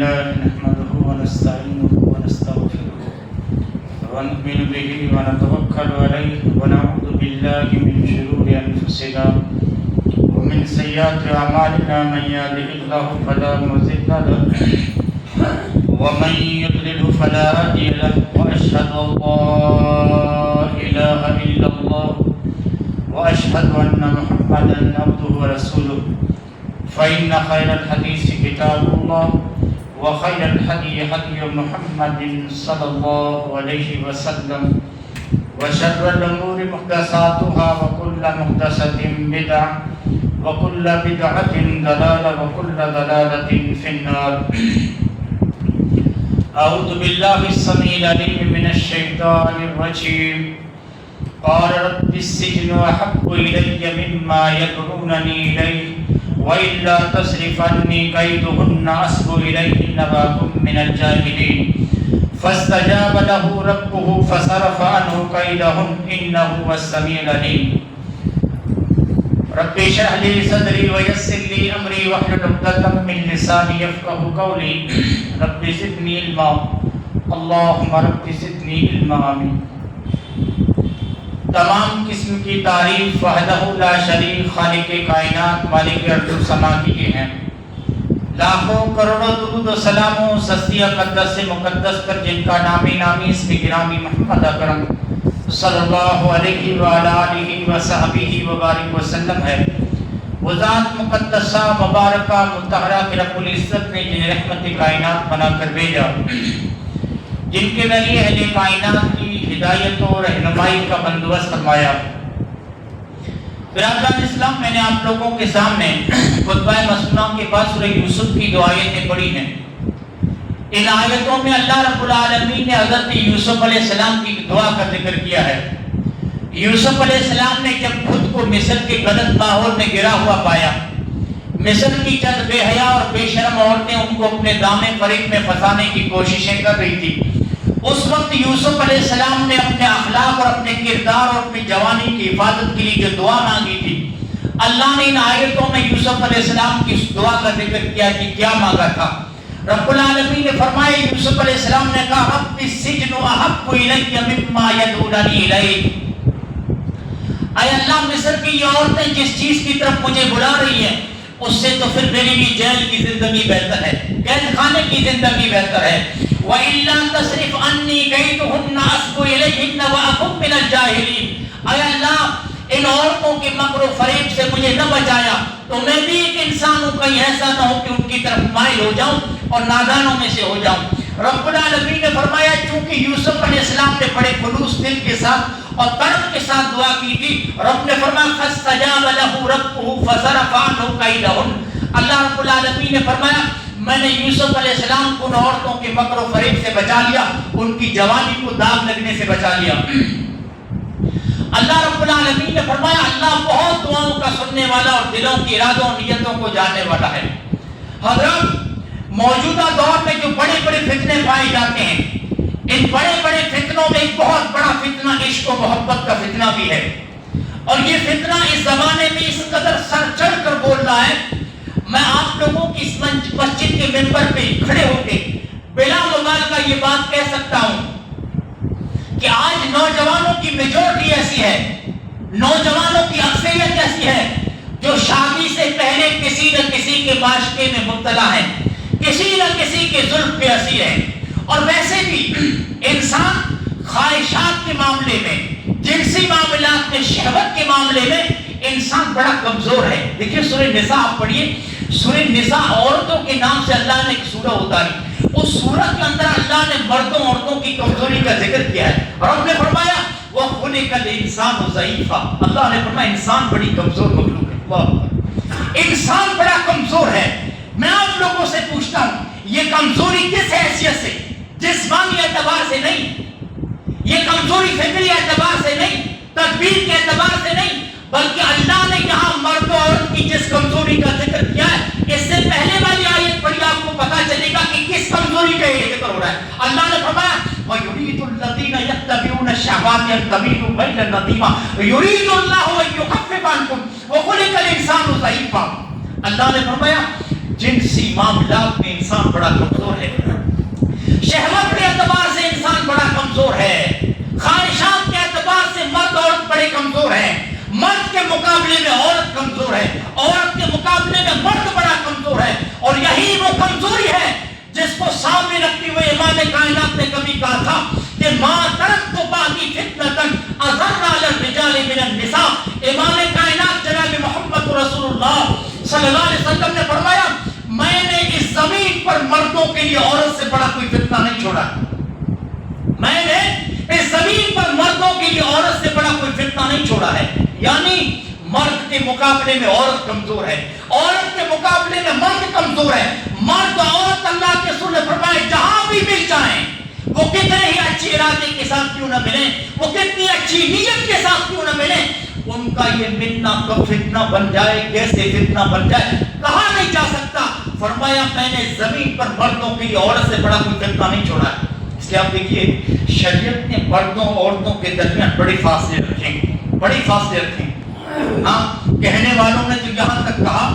لله نحمده ونستعينه ونستغفره ونؤمن به ونتوكل عليه ونعوذ بالله من شرور أنفسنا ومن سيئات أعمالنا من يهده الله فلا مضل له ومن يضلل فلا هادي له وأشهد أن لا إله إلا الله وأشهد أن محمدا عبده ورسوله فإن خير الحديث كتاب الله وخير الهدي هدي محمد صلى الله عليه وسلم وشر الأمور محدثاتها وكل محدثة بدعة وكل بدعة ضلالة وكل ضلالة في النار. أعوذ بالله السميع العليم من الشيطان الرجيم. قال رب السجن أحب إلي مما يدعونني إليه وإلا تصرف عني كيدهن أصب إليهن وأكن من الجاهلين. فاستجاب له ربه فصرف عنه كيدهن إنه هو السميع العليم. رب اشرح لي صدري ويسر لي أمري واحلل عقدة من لساني يفقهوا قولي. رب زدني علما اللهم رب زدنی علما. آمین. تمام قسم کی تعریف وحدہ لا شریک خالق کائنات مالک ارض و سما کی ہیں. لاکھوں کروڑوں درود و سلام و سستی اقدس سے مقدس پر جن کا نامی نامی اسم گرامی محمد اکرم صلی اللہ علیہ وآلہ وصحبہ وبارک وسلم ہے. وہ ذات مقدسہ مبارکہ مطہرہ کہ رب العزت نے جنہیں رحمت کائنات بنا کر بھیجا، جن کے ذریعے اہل کائنات کی ہدایت و رہنمائی کا بندوبست فرمایا. برادران اسلام، میں نے آپ لوگوں کے سامنے خطبہ مسنونہ کے بعد سورہ یوسف کی دو آیتیں پڑھی ہیں. ان آیتوں میں اللہ رب العالمین نے حضرت یوسف علیہ السلام کی دعا کا ذکر کیا ہے. یوسف علیہ السلام نے جب خود کو مصر کے غلط ماحول میں گرا ہوا پایا، مصر کی چند بے حیا اور بے شرم عورتیں ان کو اپنے دامے فریب میں پھنسانے کی کوششیں کر رہی تھی، اس وقت یوسف علیہ السلام نے اپنے اخلاق اور اپنے کردار اور اپنی جوانی کی حفاظت کے لیے جو دعا مانگی تھی، اللہ نے ان آیتوں میں یوسف علیہ السلام کی اس دعا کا ذکر کیا کہ کیا مانگا تھا. رب العالمین نے فرمایا، یوسف علیہ السلام نے کہا رب السجن احب الی مما یدعوننی الیہ. اے اللہ، مصر کی یہ عورتیں جس چیز کی طرف مجھے بلا رہی ہیں اس سے تو پھر میرے لیے جیل کی زندگی بہتر ہے، قید خانے کی زندگی بہتر ہے. وَإِلَّا تَصْرِفْ عَنِّي كَيْدُهُنَّ أَصْبُ إِلَيْهِنَّ وَأَكُن مِّنَ الْجَاهِلِينَ. اے اللہ، ان عورتوں کے مکر و فریب سے مجھے نہ بچایا تو میں بھی ایک انسان ہوں، کہیں ایسا نہ ہو کہ ان کی طرف مائل ہو جاؤں اور نادانوں میں سے ہو جاؤں. رب العالمین نے فرمایا، چونکہ یوسف علیہ السلام نے بڑے خلوص دل کے ساتھ اور طلب کے ساتھ دعا کی تھی، رب نے فرمایا فاستجاب له ربه فصرف عنه كيدهن. اللہ رب العالمین نے فرمایا، میں نے یوسف علیہ السلام کو ان عورتوں کے مکر و فریب سے بچا لیا، ان کی جوانی کو داغ لگنے سے بچا لیا. اللہ رب العالمین نے فرمایا، اللہ بہت دعاؤں کا سننے والا اور دلوں کی ارادوں اور نیتوں کو جاننے والا ہے. حضرات، موجودہ دور میں جو بڑے بڑے فتنے پائے جاتے ہیں، ان بڑے بڑے فتنوں میں ایک بہت بڑا فتنہ عشق و محبت کا فتنہ بھی ہے. اور یہ فتنہ اس زمانے میں اس قدر سر چڑھ کر بول رہا ہے، میں آپ لوگوں کی اس مسجد کے ممبر پہ کھڑے ہو کے بلا مبالغہ یہ بات کہہ سکتا ہوں کہ آج نوجوانوں کی میجورٹی ایسی ہے، نوجوانوں کی اکثریت ایسی ہے جو شادی سے پہلے کسی نہ کسی کے معاشقے میں مبتلا ہے، کسی نہ کسی کے ظلم پہ اسیر ہے. اور ویسے بھی انسان خواہشات کے معاملے میں، جنسی معاملات میں، شہوت کے معاملے میں انسان بڑا کمزور ہے. دیکھیے سورہ نساء آپ پڑھیے، سورہ نساء عورتوں کے نام سے اللہ نے ایک سورہ اتاری، اس سورہ کے اندر اللہ نے مردوں عورتوں کی کمزوری کا ذکر کیا ہے. اور ہم نے فرمایا وَخُلِقَ الْإِنسَانُ ضَعِيفًا. اللہ نے فرمایا انسان بڑی کمزور مخلوق ہے. واہ، انسان بڑا کمزور ہے. میں آپ لوگوں سے پوچھتا ہوں، یہ کمزوری کس حیثیت سے؟ جسمانی اعتبار سے نہیں، یہ کمزوری فکری اعتبار سے نہیں، تدبیر کے اعتبار سے نہیں، بلکہ اللہ نے یہاں مرد و عورت کی جس کمزوری کا ذکر کیا ہے، اس سے پہلے والی آیت پڑھی آپ کو پتا چلے گا کہ کس کمزوری کا یہ ذکر ہو رہا ہے. اللہ نے فرمایا وَيُرِيدُ الَّذِينَ يَتَّبِعُونَ الشَّهَوَاتِ أَن تَمِيلُوا مَيْلًا عَظِيمًا يُرِيدُ اللَّهُ أَن يُخَفِّفَ عَنكُمْ وَخُلِقَ الْإِنسَانُ ضَعِيفًا. اللہ نے فرمایا जिनसी मामलात में इंसान बड़ा कमजोर है, शहवत के एतबार से इंसान बड़ा कमजोर है, ख्वाहिशात के एतबार से मर्द औरत बड़े कमजोर है, मर्द के मुकाबले में औरत कमजोर है, औरत के मुकाबले में मर्द बड़ा कमजोर है। और यही वो कमजोरी है जिसको सामने रखते हुए इमाम कायनात ने कभी कहा था कि मां तरक तो बाकी फितनतन अज़र्रा अल रिजाल मिनन निसा। इमाम कायनात जनाब मोहम्मद रसूलुल्लाह सल्लल्लाहु अलैहि वसल्लम ने फरमाया, मैंने इस जमीन पर मर्दों के लिए औरत से बड़ा कोई फितना नहीं छोड़ा। मैंने इस जमीन पर मर्दों के लिए औरत से बड़ा कोई फितना नहीं छोड़ा है। यानी मर्द के मुकाबले में औरत कमजोर है, औरत के मुकाबले में मर्द कमजोर है। मर्द औरत अल्लाह के रसूल ने फरमाया जहां भी मिल जाएं, वो कितने ही अच्छे इरादे के साथ क्यों न मिले, वो कितनी अच्छी नीयत के साथ क्यों न मिले, उनका ये मिलना कब फितना बन जाए, कैसे फितना बन जाए, कहा नहीं जा सकता। फरमाया मैंने जमीन पर मर्दों के लिए औरत से बड़ा कोई फितना नहीं छोड़ा है। इसलिए आप देखिए शरीयत ने मर्दों औरतों के दरमियान बड़े फासले रखे, बड़े फासले रखे। हाँ, कहने वालों ने तो यहाँ तक कहा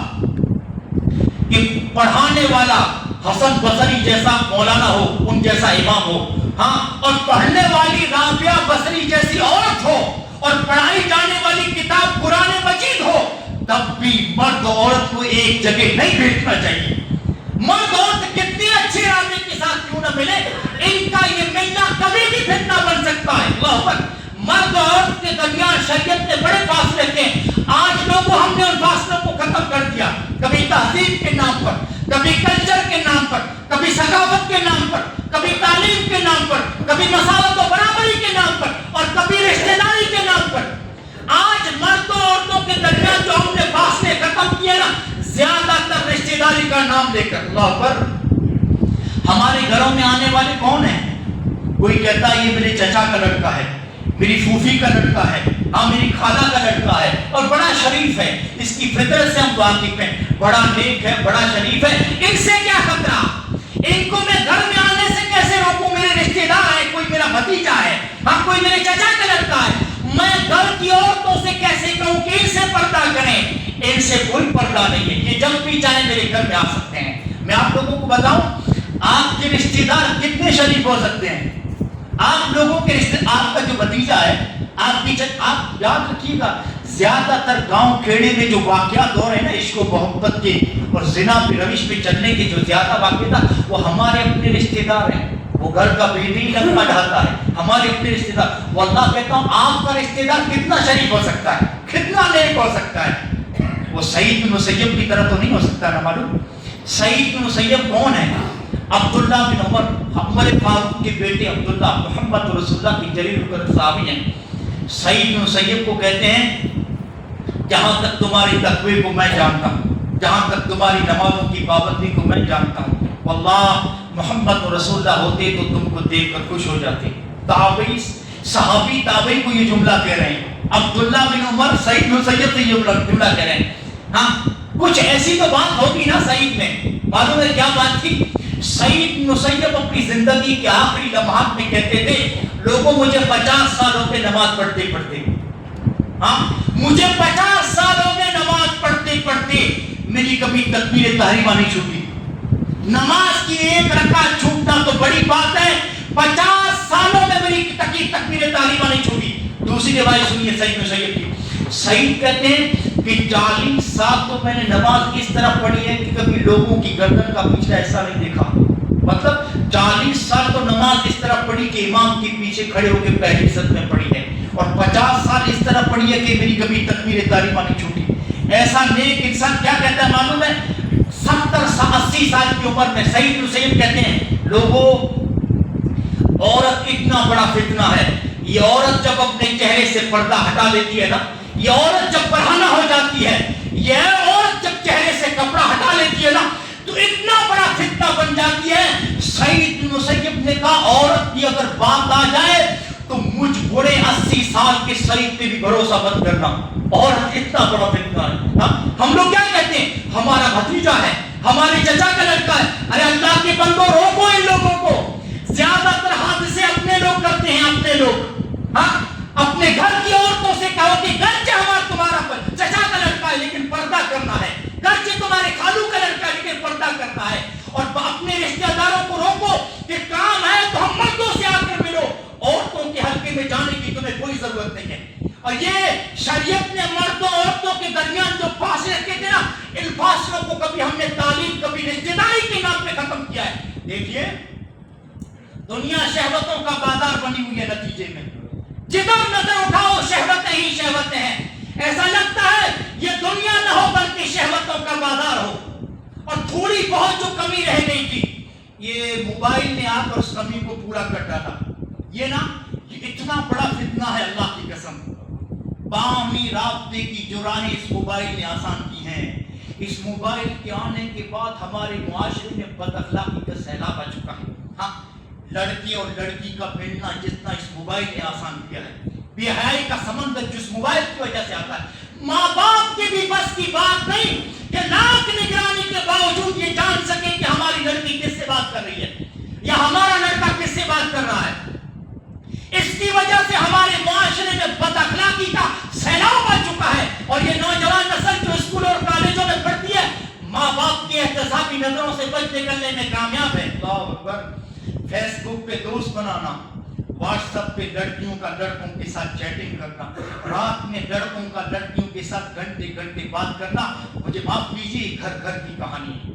कि पढ़ाने वाला हसन बसरी जैसा मौलाना हो, उन जैसा इमाम हो, हाँ, और पढ़ने वाली राबिया बसरी जैसी औरत हो, और पढ़ाई जाने वाली किताब कुरान मजीद हो, तब भी मर्द औरत को एक जगह नहीं भेजना चाहिए। मर्द औरत कितने अच्छे इरादे के साथ क्यों न मिले, इनका ये मिलना कभी भी फितना बन सकता है। अल्लाह अकबर। मर्द और औरत के दरमियान शरीयत ने बड़े फासले रखे। आज लोगों हमने उन फासलों को खत्म कर दिया, कभी तहजीब के नाम पर, कभी कल्चर के नाम पर, कभी सकाफत के नाम पर, कभी तालीम के नाम पर, कभी मसावत और बराबरी के नाम पर, और कभी रिश्तेदारी के नाम पर। आज मर्दों औरतों के दरमियान जो हमने फासले खत्म किए ना, ज्यादातर रिश्तेदारी का नाम लेकर। अल्लाह अकबर। हमारे घरों में आने वाले कौन है? कोई कहता है ये मेरे चचा का लड़का है, मेरी फूफी का लड़का है, हाँ मेरी खाला का लड़का है, और बड़ा शरीफ है, इसकी फितरत से हम वाकिफ हैं, बड़ा नेक है, बड़ा शरीफ है, इनसे क्या खतरा, इनको मैं घर में आने से कैसे रोकूं, मेरे रिश्तेदार है, कोई मेरा भतीजा है, हाँ कोई मेरे चचा का लड़का है, मैं घर की औरतों से कैसे कहूं कि इनसे पर्दा करें, इनसे कोई पर्दा नहीं है, ये जब भी चाहे मेरे घर में आ सकते हैं। मैं आप लोगों को बताऊं, आपके रिश्तेदार कितने शरीफ हो सकते हैं। आप लोगों के रिश्ते, आपका जो भतीजा है, आपकी आप याद रखिएगा, ज्यादातर गांव खेड़े में जो वाकयात हो रहे हैं ना, इश्क मोहब्बत के और जिना पे रविश पे चलने के जो ज्यादा वाकयात, वो हमारे अपने रिश्तेदार हैं। वो घर का बेटी लगता जाता है, हमारे अपने रिश्तेदार। वल्लाह कहता हूँ, आपका रिश्तेदार कितना शरीफ हो सकता है, कितना नेक हो सकता है, वो सईद बिन मुसय्यब की तरह तो नहीं हो सकता ना। मालूम सईद बिन मुसय्यब कौन है? अब्दुल्ला बिन उमर, उमर फारूक के बेटे अब्दुल्ला, मोहम्मद रसूलुल्लाह की जलील कदर सहाबी हैं। सईद बिन मुसय्यब को कहते हैं, जहां तक तुम्हारी तकवे को मैं जानता हूं, जहां तक तुम्हारी नमाजों की पाबंदी को मैं जानता हूं, वल्लाह मोहम्मद रसूलुल्लाह होते तो तुमको देखकर खुश हो जाते। ताबई सहाबी ताबई को ये जुमला कह रहे हैं, अब्दुल्ला बिन उमर सईद बिन मुसय्यब से जुमला कह रहे हैं। हाँ, कुछ ऐसी तो बात होगी ना सईद में। मालूम है क्या बात थी? सईद बिन मुसय्यब अपनी जिंदगी के आखिरी लम्हात में कहते थे, लोगों मुझे 50 साल हो गए नमाज पढ़ते पढ़ते, हाँ मुझे 50 साल हो गए नमाज पढ़ते पढ़ते, मेरी कभी तकबीर तहरीमा नहीं छूटी। नमाज की एक रकात छूटना तो बड़ी बात है, 50 सालों में मेरी तकबीर तहरीमा नहीं छूटी। दूसरी रिवायत सुनिए सईद बिन मुसय्यब की। सईद कहते हैं कि 40 साल तो मैंने नमाज इस तरह पढ़ी है कि कभी लोगों की गर्दन का पिछला ऐसा नहीं देखा। मतलब 40 साल तो नमाज इस तरह पढ़ी कि इमाम के पीछे खड़े होकर पहली सद में पढ़ी है, और 50 साल इस तरह पढ़ी है कि मेरी कभी तकबीर तहरीमा नहीं छूटी। ऐसा नेक इंसान क्या कहता है मालूम है? 70-80 साल की उम्र में सईद बिन मुसय्यब कहते हैं, लोगों औरत इतना बड़ा फितना है, ये औरत जब अपने चेहरे से पर्दा हटा लेती है ना, ये औरत जब बरहाना हो जाती है, ये औरत जब चेहरे से कपड़ा हटा लेती है ना, तो इतना बड़ा फितना बन जाती है। सईद बिन मुसय्यब ने कहा, औरत की अगर बात आ जाए तो मुझ बूढ़े 80 साल के सईद पे भी भरोसा मत करना, औरत इतना बड़ा फितना है। हाँ? हम लोग क्या कहते हैं, हमारा भतीजा है, हमारे चचा का लड़का है। अरे अल्लाह के बंदो, रोको इन लोगों को। ज्यादातर हादसे अपने लोग करते हैं, अपने लोग। हाँ, अपने घर की औरतों से कहो कि गर्चे हमारा तुम्हारा चचा का लड़का है लेकिन पर्दा करना है, गर्चे तुम्हारे खालू का लड़का है लेकिन पर्दा ضرورت نہیں ہے. اور یہ شریعت نے مردوں عورتوں کے درمیان جو فاصلے رکھے تھے نا، ان فاصلوں کو کبھی ہم نے تعلیم، کبھی رشتے داری کے نام پہ ختم کیا ہے. دیکھیے دنیا شہوتوں کا بازار بنی ہوئی ہے. نتیجے میں جدھر نظر اٹھاؤ شہوتیں ہی شہوتیں ہیں. ایسا لگتا ہے یہ دنیا نہ ہو بلکہ شہوتوں کا بازار ہو. اور تھوڑی بہت جو کمی رہ گئی تھی، یہ موبائل نے آ کر اس کمی کو پورا کر ڈالا. یہ نا یہ اتنا بڑا فتنہ ہے، اللہ کی قسم. باہمی رابطے کی جو راہیں اس موبائل نے آسان کی ہیں، اس موبائل کے آنے کے بعد ہمارے معاشرے میں بد اخلاقی کا سیلاب آ چکا ہے. ہاں، لڑکی اور لڑکی کا ملنا جتنا اس موبائل نے آسان کیا ہے، بے حیائی کا سمندر جس موبائل کی وجہ سے آتا ہے. ماں باپ کی بھی بس کی بات نہیں کہ لاکھ نگرانی کے باوجود یہ جان سکے کہ ہماری لڑکی کس سے بات کر رہی ہے یا ہمارا لڑکا کس سے بات کر رہا ہے. اس کی وجہ سے ہمارے معاشرے میں بد اخلاقی کا سیلاب آ چکا ہے. اور یہ نوجوان نسل جو اسکول اور کالجوں میں پڑھتی ہے، ماں باپ کی احتسابی نظروں سے بچ نکلنے میں کامیاب ہے. اللہ اکبر. فیس بک پہ دوست بنانا، واٹس ایپ پہ لڑکیوں کا لڑکوں کے ساتھ چیٹنگ کرنا، رات میں لڑکوں کا لڑکیوں کے ساتھ گھنٹے گھنٹے بات کرنا، مجھے معاف کیجیے گھر گھر کی کہانی ہے.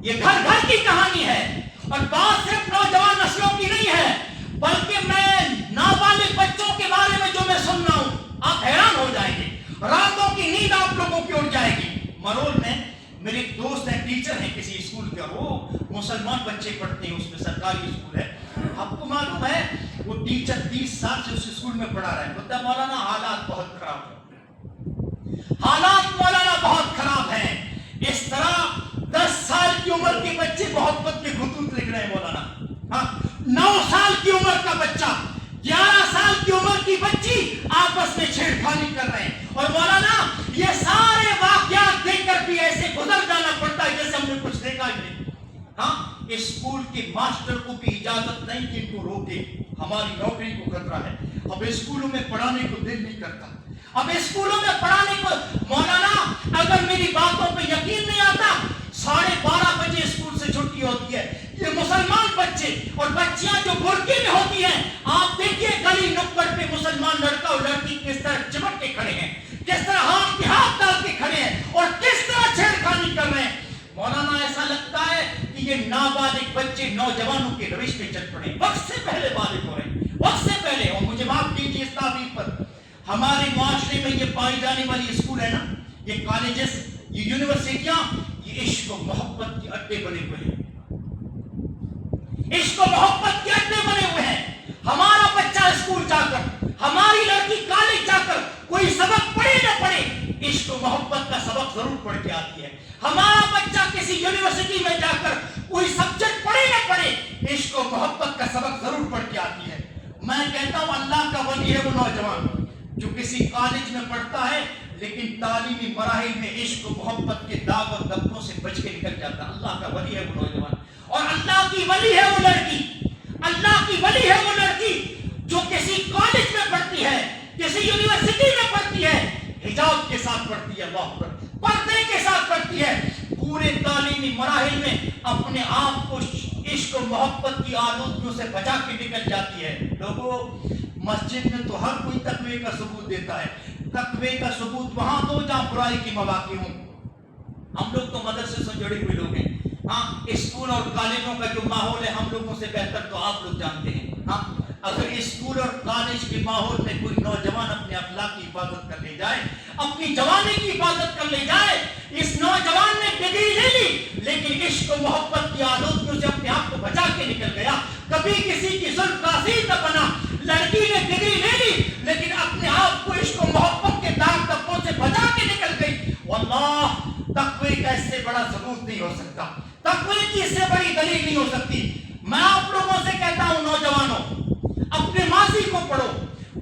یہ گھر گھر کی کہانی ہے. اور بات صرف نوجوان نسلوں کی نہیں ہے، بلکہ میں نابالغ بچوں کے بارے میں جو میں سن رہا ہوں، آپ حیران ہو جائیں گے. راتوں کی نیند آپ لوگوں کی اڑ جائے گی. مرول میں میرے ایک دوست ہیں، ٹیچر ہیں کسی اسکول کے، اور وہ مسلمان بچے پڑھتے ہیں، اس میں سرکاری اسکول ہے. آپ کو معلوم ہے وہ ٹیچر 30 سال سے اس اسکول میں پڑھا رہا ہے. بولتا ہے مولانا حالات بہت خراب ہیں، حالات مولانا بہت خراب ہیں. اس طرح 10 سال کی عمر کے بچے محبت کے خطوط لکھ رہے ہیں مولانا. ہاں، 9 سال کی عمر کا بچہ، 11 سال کی عمر کی بچی آپس میں چھیڑخانی کر رہے ہیں. اور مولانا یہ سارے واقعات دیکھ کر بھی ایسے گزر جانا پڑتا ہے جیسے ہم نے کچھ دیکھا ہی نہیں. ہاں، اسکول کے ماسٹر کو بھی اجازت نہیں کہ ان کو روکے، ہماری نوکری کو خطرہ ہے. اب اسکولوں میں پڑھانے کو دل نہیں کرتا. اب اسکولوں میں پڑھانے کو، مولانا اگر میری باتوں پہ یقین نہیں آتا، 12:30 بجے اسکول سے چھٹی ہوتی ہے. یہ مسلمان بچے اور بچیاں جو برقعے میں ہوتی ہیں، آپ دیکھیے گلی نکڑ پہ مسلمان لڑکا اور لڑکی کس طرح چمٹ کے کھڑے ہیں، کس طرح ہاتھ کے ہاتھ ڈال کے کھڑے ہیں اور کس طرح چھیڑخانی کر رہے ہیں. مولانا ایسا لگتا ہے کہ یہ نابالغ بچے نوجوانوں کے روش پہ چل پڑے، وقت سے پہلے بالغ ہو رہے ہیں، وقت سے پہلے. اور مجھے معاف کیجیے اس تعبیر پر، ہمارے معاشرے میں یہ پائی جانے والی اسکول ہے نا، یہ کالجز، یہ یونیورسٹیاں، یہ عشق و محبت کے اڈے بنے ہوئے ہیں. عشق و محبت کے اڈے بنے ہوئے ہیں. ہمارا بچہ اسکول جا کر، ہماری لڑکی کالج جا کر کوئی سبق پڑھے نہ پڑھے، عشق و محبت کا سبق ضرور پڑھ کے آتی ہے. ہمارا بچہ کسی یونیورسٹی میں جا کر کوئی سبجیکٹ پڑھے نہ پڑھے، عشق و محبت کا سبق ضرور پڑھ کے آتی ہے. میں کہتا ہوں اللہ کا ولی ہے وہ نوجوان جو کسی کالج میں پڑھتا ہے لیکن تعلیمی مراحل میں عشق و محبت کے داغ اور دبوں سے بچ کے نکل جاتا ہے. اللہ کا ولی ہے وہ نوجوان. اور اللہ کی ولی ہے وہ لڑکی، اللہ کی ولی ہے وہ لڑکی جو کسی کالج میں پڑھتی ہے، کسی یونیورسٹی میں پڑھتی ہے، حجاب کے ساتھ پڑھتی ہے، اللہ پر پردے کے ساتھ پڑھتی ہے. پورے تعلیمی مراحل میں اپنے آپ کو عشق و محبت کی آلودگیوں سے بچا کے نکل جاتی ہے. لوگوں، مسجد میں تو ہر کوئی تقوی کا ثبوت دیتا ہے. تقوی کا ثبوت وہاں دو جہاں برائی کی مواقع ہوں. ہم لوگ تو مدرسے سے جڑے ہوئے لوگ ہیں. ہاں، اسکول اور کالجوں کا جو ماحول ہے ہم لوگوں سے بہتر تو آپ لوگ جانتے ہیں. ہاں، اگر اسکول اور کالج کے ماحول میں کوئی نوجوان اپنے اخلاق کی حفاظت کر لے جائے، اپنی جوانی کی حفاظت کر لے جائے، اس نوجوان نے ڈگری لے لی لیکن عشق و محبت کی آلودگیوں سے اپنے آپ کو بچا کے نکل گیا، کبھی کسی کی ظلم کا اسیر نہ بنا. لڑکی نے ڈگری لے لی لیکن اپنے آپ کو عشق و محبت کے داغ دبوں سے بچا کے نکل گئی. واللہ تقوی کا اس سے بڑا ثبوت نہیں ہو سکتا، تقوی کی اس سے بڑی دلیل نہیں ہو سکتی. میں آپ لوگوں سے کہتا ہوں نوجوانوں، اپنے ماضی کو پڑھو،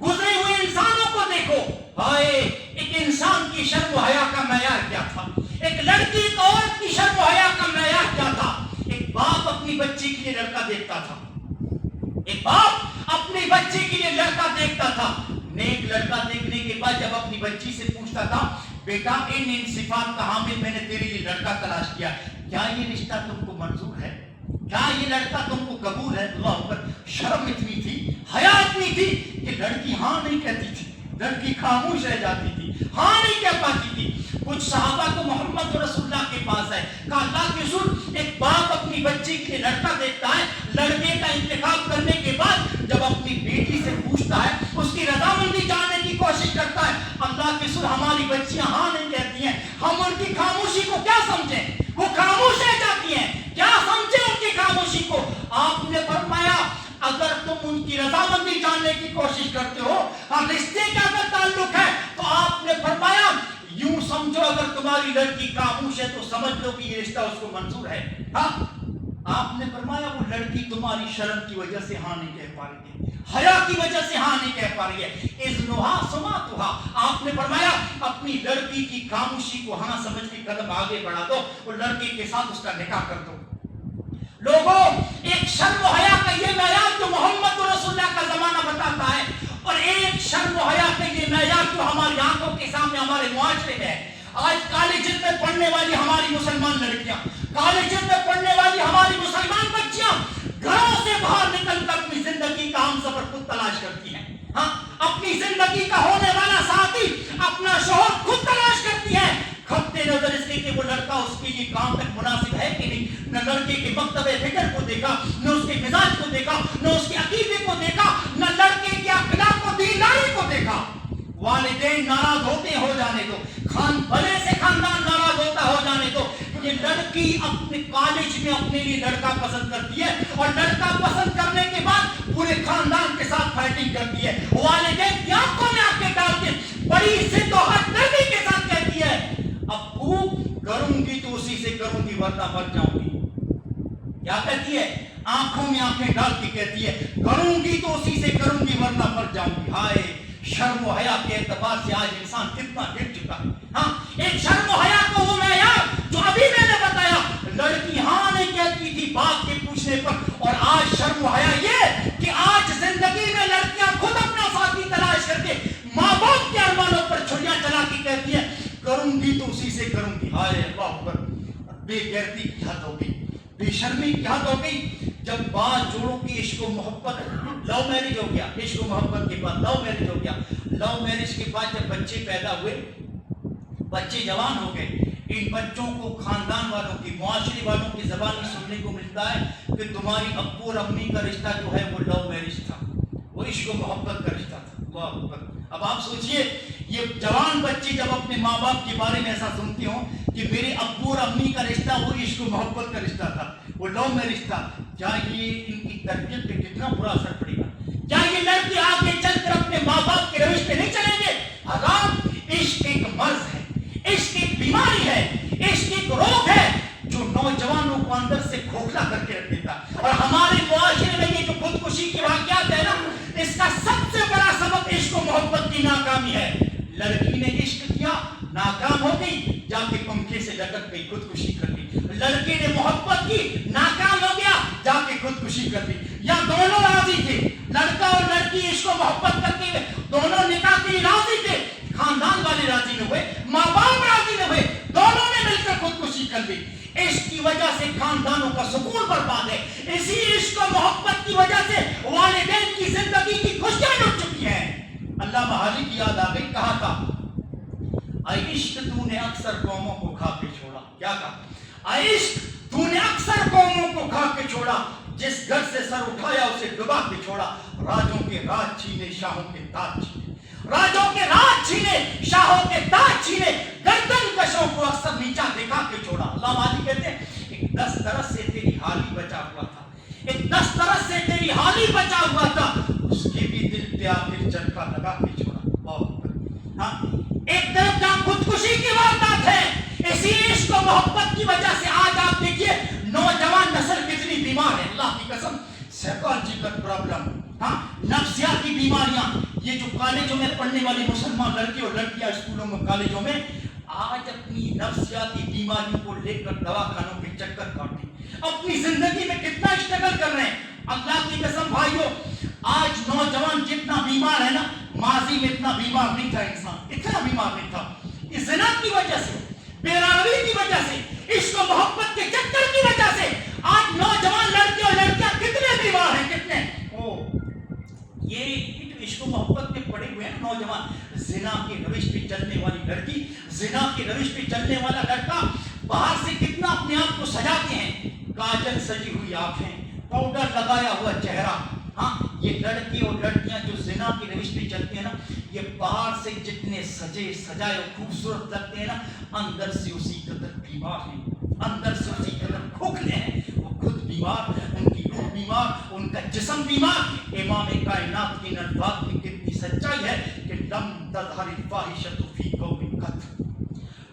گزرے ہوئے انسانوں کو دیکھو. ہائے، ایک انسان کی شرم و حیا کا معیار کیا تھا، ایک لڑکی ایک عورت کی شرم و حیا کا معیار کیا تھا. ایک باپ اپنی بچی کے لیے لڑکا دیکھتا تھا، ایک باپ اپنی بچی کے لیے لڑکا دیکھتا تھا. نیک لڑکا دیکھنے کے بعد جب اپنی بچی سے پوچھتا تھا، بیٹا ان صفات کا حامل میں نے تیرے لیے لڑکا تلاش کیا، کیا یہ رشتہ تم کو منظور ہے، کیا یہ لڑکا تم کو قبول ہے؟ اللہ اکبر. شرم اتنی تھی، حیا اتنی تھی کہ لڑکی ہاں نہیں کہتی تھی، لڑکی خاموش رہ جاتی تھی، ہاں نہیں کہہ پاتی تھی. کچھ صحابہ کو محمد رسول اللہ کے پاس ہے، کہا اللہ کے رسول، ایک باپ اپنی بچی کے لیے لڑکا دیکھتا ہے، لڑکے کا انتخاب کرنے کے بعد جب اپنی بیٹی سے پوچھتا ہے، اس کی رضامندی جاننے کی کوشش کرتا ہے. اللہ کے رسول ہماری بچیاں ہاں نہیں کہتی ہیں، ہم ان کی خاموشی کو کیا سمجھیں؟ وہ خاموش رہ جاتی ہیں، کیا سمجھیں ان کی خاموشی کو؟ آپ نے فرمایا اگر تم ان کی رضامندی جاننے کی کوشش کرتے ہو اور رشتے کا اگر تعلق ہے تو آپ نے فرمایا یوں سمجھو اگر تمہاری لڑکی خاموش ہے تو سمجھ لو کہ یہ رشتہ اس کو منظور ہے. ہاں آپ نے فرمایا وہ لڑکی تمہاری شرم کی وجہ سے ہاں نہیں کہہ پا رہی ہے، حیا کی وجہ سے ہاں نہیں کہہ پا رہی ہے. اذنھا سمعتھا، آپ نے فرمایا اپنی لڑکی کی خاموشی کو ہاں سمجھ کے قدم آگے بڑھا دو اور لڑکے کے ساتھ اس کا نکاح کر دو. لوگوں، ایک شرم و حیا کا یہ معیار جو محمد رسول اللہ کا زمانہ بتاتا ہے، اور ایک شرم و حیا کا یہ معیار جو ہماری آنکھوں کے سامنے ہمارے معاشرے میں ہے. آج کالجز میں پڑھنے والی ہماری مسلمان لڑکیاں، کالجز میں پڑھنے والی ہماری مسلمان بچیاں گھروں سے باہر نکل کر اپنی زندگی کا ہم سفر خود تلاش کرتی ہیں. ہاں، اپنی زندگی کا ہونے والا ساتھی، اپنا شوہر خود تلاش کرتی ہے، کھپتے نظر اس کے کہ وہ لڑکا اس کے لیے کام تک مناسب ہے کہ نہیں. نہ لڑکے کے مکتب فکر کو دیکھا، نہ اس کے مزاج کو دیکھا، نہ اس کے عقیدے کو دیکھا، نہ لڑکے کے اخلاق و دینداری کو دیکھا. والدین ناراض ہوتے ہو جانے دو، بھلے سے خاندان ناراض ہوتا ہو جانے دو. یہ لڑکی اپنے کالج میں اپنے لیے لڑکا پسند کرتی ہے اور لڑکا پسند کرنے کے بعد پورے خاندان کے ساتھ فائٹنگ کرتی ہے. والدین کی آنکھوں میں آنکھیں ڈال کے بڑی عزت و حدردی کے ساتھ کہتی ہے ابو کروں گی تو اسی سے کروں گی ورنہ مر جاؤں گی. کیا کہتی ہے؟ آنکھوں میں آنکھیں ڈال کے کہتی ہے کروں گی تو اسی سے کروں گی ورنہ مر جاؤں گی. ہائے شرم و حیا کے اعتبار سے آج انسان کتنا گر چکا ہے. ہاں، ایک شرم و حیا کو وہ معیار جو ابھی میں نے بتایا، لڑکی ہاں نہیں کہتی تھی باپ کے پوچھنے پر، اور آج شرم و حیا یہ کہ آج زندگی میں لڑکیاں خود اپنا ساتھی تلاش کر کے ماں باپ کے ارمانوں پر چھڑیاں چلا کے کہتی ہیں کروں گی تو اسی سے کروں گی. ہائے اللہ اکبر، بے غیرتی کی حد ہو گئی، بے شرمی کی حد ہو گئی. جب بعض جوڑوں کی عشق و محبت، لو میرج ہو گیا، عشق و محبت کے بعد لو میرج ہو گیا، لو میرج کے بعد جب بچے پیدا ہوئے، بچے جوان ہو گئے، ان بچوں کو خاندان والوں کی، معاشرے والوں کی زبان میں سننے کو ملتا ہے کہ تمہاری ابو اور امی کا رشتہ جو ہے وہ لو میرج تھا، وہ عشق و محبت کا رشتہ تھا. اللہ اکبر. اب آپ سوچئے یہ جوان بچے جب اپنے ماں باپ کے بارے میں ایسا سنتے ہوں کہ میرے ابو اور امی کا رشتہ وہ عشق و محبت کا رشتہ تھا، وہ لو میرج تھا، کیا یہ ان کی تربیت پہ کتنا برا اثر پڑے گا؟ کیا یہ لڑکے آگے چل کر اپنے ماں باپ کے روش پہ نہیں چلیں گے؟ حرام. عشق ایک مرض ہے، عشق ایک بیماری ہے، عشق ایک روگ ہے جو نوجوانوں کو اندر سے کھوکھلا کر کے رکھ دیتا. اور ہمارے معاشرے میں یہ جو خودکشی کے واقعات ہے نا، اس کا سب سے بڑا سبب عشق و محبت کی ناکامی ہے. لڑکی نے عشق کیا، ناکام ہو گئی، جا کے پنکھے سے لٹک گئی، خودکشی کر لی. لڑکے نے محبت کی، ناکام ہو گیا، جا کے خودکشی کر لی. یا دونوں راضی تھے، لڑکا اور لڑکی عشق و محبت کرتے ہوئے دونوں نکاح کے لیے راضی تھے، خاندان والے راضی نہ ہوئے، ماں باپ راضی نہ ہوئے، دونوں نے مل کر خودکشی کر لی. عشق کی وجہ سے خاندانوں کا سکون برباد ہے. اسی عشق و محبت کی وجہ سے والدین کی زندگی کی خوشیاں لٹ چکی ہیں. علامہ حاجی کی یاد آ گئی، کہا تھا اے عشق تو نے اکثر قوموں کو کھا کے چھوڑا. کیا کہا؟ اے عشق تو نے اکثر قوموں کو کھا کے چھوڑا، جس گھر سے سر اٹھایا اسے ڈبا کے چھوڑا. راجوں کے راج چھینے، شاہوں کے تاج چھینے، راجوں کے راج چھینے، شاہوں کے تاج چھینے، گردن کشوں کو اکثر نیچا دکھا کے چھوڑا. علامہ حاجی کہتے ہیں ایک دسترس سے تیری حالی بچا ہوا تھا، ایک دسترس سے تیری حالی بچا ہوا تھا، اس کے بھی دل پہ آخر چرخا لگا کے چھوڑا. ہاں، ایک طرف جہاں خودکشی کی واردات ہے، اسی عشق و محبت کی وجہ سے آج آپ دیکھیے نوجوان نسل کتنی بیمار ہے. اللہ کی قسم، سائیکالوجیکل پرابلم، ہاں، نفسیاتی بیماریاں. یہ جو کالجوں میں پڑھنے والی مسلمان لڑکی اور لڑکیاں اسکولوں میں، کالجوں میں آج اپنی نفسیاتی بیماریوں کو لے کر دواخانوں کے چکر کاٹیں، اپنی زندگی میں کتنا اسٹرگل کر رہے ہیں. اللہ کی قسم بھائیو، آج نوجوان جتنا بیمار ہے نا، ماضی میں اتنا بیمار نہیں تھا انسان، اتنا بیمار نہیں تھا. اس زنا کی وجہ سے، بیراروی کی وجہ سے، عشق و محبت کے چکر کی وجہ سے آج نوجوان لڑکے اور لڑکیاں کتنے بیمار ہیں، کتنے. یہ عشق و محبت میں پڑے ہوئے ہیں نوجوان، زنا کے روش پہ چلنے والی لڑکی، زنا کے روش پہ چلنے والا لڑکا باہر سے کتنا اپنے آپ کو سجاتے ہیں، کاجل سجی ہوئی آنکھیں، پاؤڈر لگایا ہوا چہرہ. ہاں یہ لڑکے اور لڑکیاں جو زنا کی روش پہ چلتے ہیں نا، یہ باہر سے جتنے سجے سجائے اور خوبصورت لگتے ہیں نا، اندر سے اسی قدر بیمار ہیں، اندر سے اسی قدر کھوکھلے ہیں. وہ خود بیمار، ان کی روح بیمار، ان کا جسم بیمار. امام کائنات کی الفاظ میں کتنی سچائی ہے کہ لم تظہر الفاحشۃ فی قوم قط،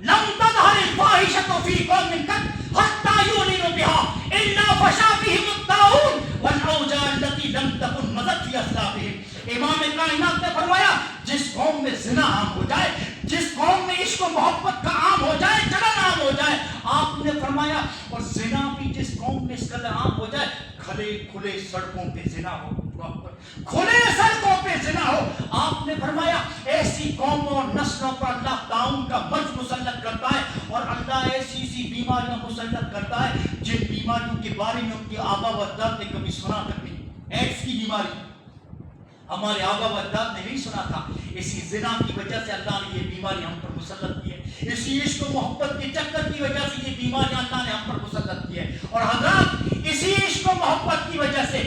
لم تظہر الفاحشۃ فی قوم قط حتی یعلنوا بها الا فشا فیہم الطاعون والاوجاع التي لم تکن مضت فی اسلافہم. امام کائنات نے فرمایا جس قوم میں زنا عام ہو جائے، جس قوم میں عشق و محبت کا عام ہو جائے، چلن عام ہو جائے، آپ نے فرمایا، اور زنا بھی جس قوم میں اس قدر عام ہو جائے، کھلے سڑکوں پہ زنا ہو، کھلے سڑکوں پہ زنا ہو، آپ نے فرمایا ایسی قوموں اور نسلوں پر اللہ تعاون کا مرض مسلط کرتا ہے، اور اللہ ایسی بیماریاں مسلط کرتا ہے جن بیماریوں کے بارے میں ان کے آبا و اجداد نے کبھی سنا تک نہیں. ایڈس کی بیماری ہمارے آبا و اجداد نے نہیں سنا تھا. اسی زنا کی وجہ سے اللہ نے یہ بیماری ہم پر مسلط کی ہے، اسی عشق و محبت کے چکر کی وجہ سے یہ بیماریاں اللہ نے ہم پر مسلط کی ہے. اور حضرات اسی عشق و محبت کی وجہ سے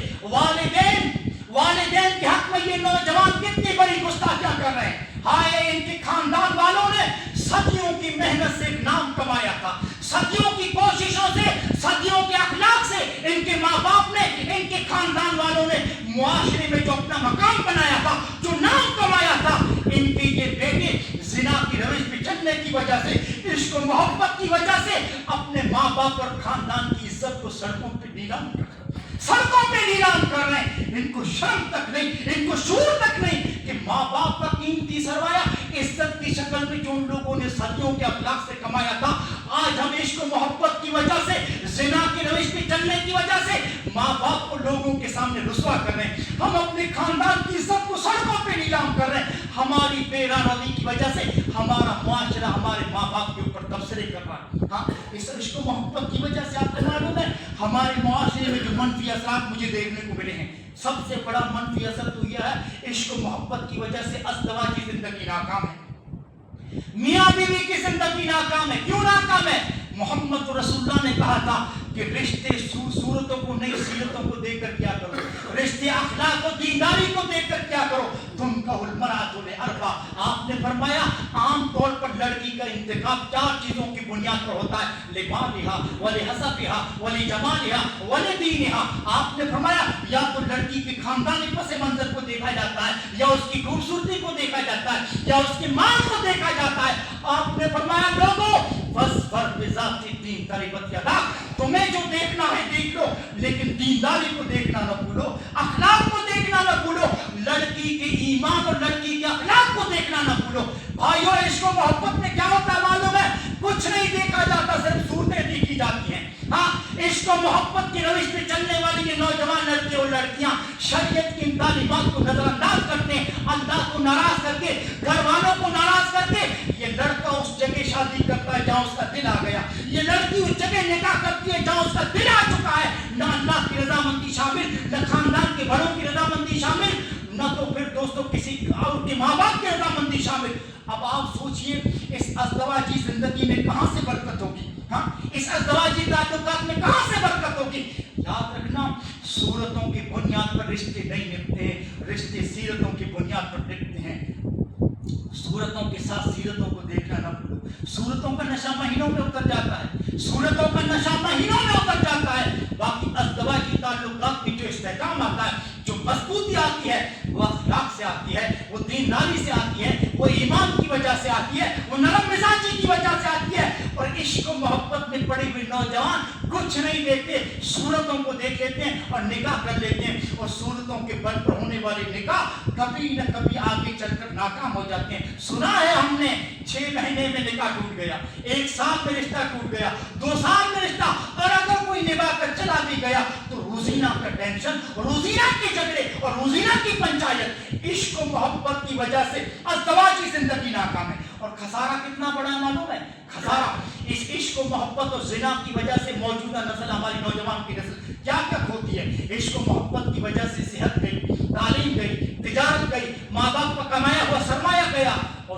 والدین کے حق میں یہ نوجوان کتنی بڑی گستاخیاں کر رہے ہیں. ہائے ان کے خاندان والوں نے صدیوں کی محنت سے ایک نام کمایا تھا، صدیوں کی کوششوں سے، صدیوں کے اخلاق سے ان کے ماں باپ نے، ان کے خاندان والوں نے معاشرے میں جو اپنا مقام بنایا تھا، جو نام کمایا تھا، ان کے یہ بیٹے زنا کی روش پہ چلنے کی وجہ سے، عشق و محبت کی وجہ سے اپنے ماں باپ اور خاندان کی عزت کو سڑکوں پہ نیلام کر رہے ہیں، سڑکوں پہ نیلام کر رہے ہیں. ان کو شرم تک نہیں، ان کو شعور تک نہیں کہ ماں باپ کا قیمتی سرمایہ عزت کی شکل میں جو ان لوگوں نے صدیوں کے اخلاق سے کمایا تھا، آج ہم عشق و محبت کی وجہ سے، زنا کی روش پہ چلنے کی وجہ سے ماں باپ کو لوگوں کے سامنے رسوا کر رہے ہیں. ہم اپنے خاندان کی عزت کو سڑکوں پہ نیلام کر رہے ہیں. ہماری بے روی کی وجہ سے ہمارا معاشرہ ہمارے ماں باپ کے اوپر تبصرے کر رہا ہے. ہاں اس عشق و محبت کی وجہ سے آپ کو معلوم ہے ہمارے معاشرے میں جو منفی اثرات مجھے دیکھنے کو ملے ہیں، سب سے بڑا منفی اثر تو یہ ہے عشق و محبت کی وجہ سے ازدواجی زندگی ناکام ہے، میاں بیوی کی زندگی ناکام ہے. کیوں ناکام ہے؟ محمد رسول اللہ نے کہا تھا کہ رشتے صورتوں کو نہیں سیرتوں کو دیکھ کر کیا کرو، رشتے اخلاق و دینداری کو دیکھ کر کیا کرو. تم کا المرأۃ لاربع، آپ نے فرمایا عام طور پر لڑکی کا انتخاب 4 چیزوں کی بنیاد پر ہوتا ہے، لبالہا ولحسبہا ولجمالہا ولدینہا. آپ نے فرمایا یا تو لڑکی کے خاندانی پس منظر کو دیکھا جاتا ہے، یا اس کی خوبصورتی کو دیکھا جاتا ہے، یا اس کے مال کو دیکھا جاتا ہے. آپ نے فرمایا لوگوں فاظفر بذات الدین تربت یداک، تمہیں جو دیکھنا ہے دیکھ لو، لیکن دینداری کو دیکھنا نہ بھولو، اخلاق کو دیکھنا نہ بھولو، لڑکی کے ایمان اور لڑکی کے اخلاق کو دیکھنا نہ بھولو. بھائیو عشق و محبت میں کیا ہوتا ہے معلوم ہے؟ کچھ نہیں دیکھا جاتا، صرف صورتیں دیکھی جاتی ہیں. ہاں عشق و محبت کی روش پہ چلنے والی یہ نوجوان لڑکے اور لڑکیاں شریعت کی تعلیمات کو نظر انداز کرتے ہیں، اللہ کو ناراض کر کے، گھر والوں کو ناراض کر کے. یہ لڑکا اس جگہ شادی کرتا ہے جہاں اس کا دل آ گیا، یہ لڑکی اس جگہ نکاح کرتی ہے جہاں اس کا دل آ چکا ہے. نہ اللہ کی رضامندی شامل، نہ خاندان کے بڑوں کی رضامندی شامل، نہ تو پھر دوستوں کسی اور کے ماں باپ کی رضامندی شامل. اب آپ سوچئے اس ازدواجی زندگی میں کہاں سے برکت ہوگی؟ ہاں اس ازدواجی تعلقات میں کہاں سے برکت ہوگی؟ یاد رکھنا صورتوں کی بنیاد پر رشتے نہیں نبھتے، رشتے سیرتوں کی بنیاد پر نبھتے ہیں. صورتوں کے ساتھ سیرتوں کو دیکھنا نہ بھولو. صورتوں کا نشہ مہینوں میں اتر جاتا ہے، صورتوں کا نشہ مہینوں میں اتر جاتا ہے. باقی ازدواجی تعلقات میں جو استحکام آتا ہے، جو مضبوطی آتی ہے، وہ اخلاق سے آتی ہے، وہ دینداری سے آتی ہے، وہ ایمان کی وجہ سے آتی ہے، وہ نرم مزاجی کی وجہ سے آتی ہے. اور عشق و محبت میں پڑے ہوئے نوجوان کچھ نہیں دیکھتے، صورتوں کو دیکھ لیتے ہیں اور نکاح کر لیتے ہیں. اور صورتوں کے بل پر ہونے والے نکاح کبھی نہ کبھی آگے چل کر ناکام ہو جاتے ہیں. سنا ہے ہم نے 6 مہینے میں نکاح ٹوٹ گیا، 1 سال میں رشتہ ٹوٹ گیا، 2 سال میں رشتہ. اور اگر کوئی نبھا کر چلا بھی گیا تو روزینہ کا ٹینشن، روزینہ کے جھگڑے اور روزینہ کی پنچایت. عشق و محبت کی وجہ سے ازدواجی زندگی ناکام ہے. اور خسارہ کتنا بڑا معلوم ہے؟ خسارہ اس عشق و محبت اور زنا کی وجہ سے موجودہ نسل، ہماری نوجوان کی نسل کیا کیا کھوتی ہے. عشق و محبت کی وجہ سے صحت گئی، تعلیم گئی، تجارت گئی،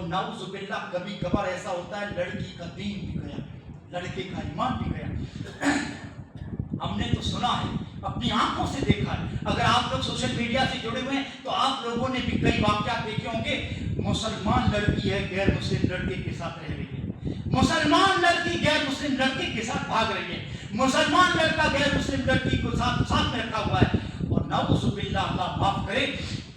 और नाउज़ बिल्लाह कभी कभार ऐसा होता है लड़की का दीन भी गया, लड़के का ईमान भी गया। हमने तो सुना है, अपनी आंखों से देखा है। अगर आप लोग सोशल मीडिया से जुड़े हुए हैं तो आप लोगों ने भी कई वाक़यात देखे होंगे। मुसलमान लड़की है गैर मुस्लिम लड़के के साथ रह रही है, मुसलमान लड़की गैर मुस्लिम लड़के के साथ भाग रही है, मुसलमान लड़का गैर मुस्लिम लड़की को साथ में रखा हुआ है। और नाउज़ बिल्लाह, अल्लाह माफ करे,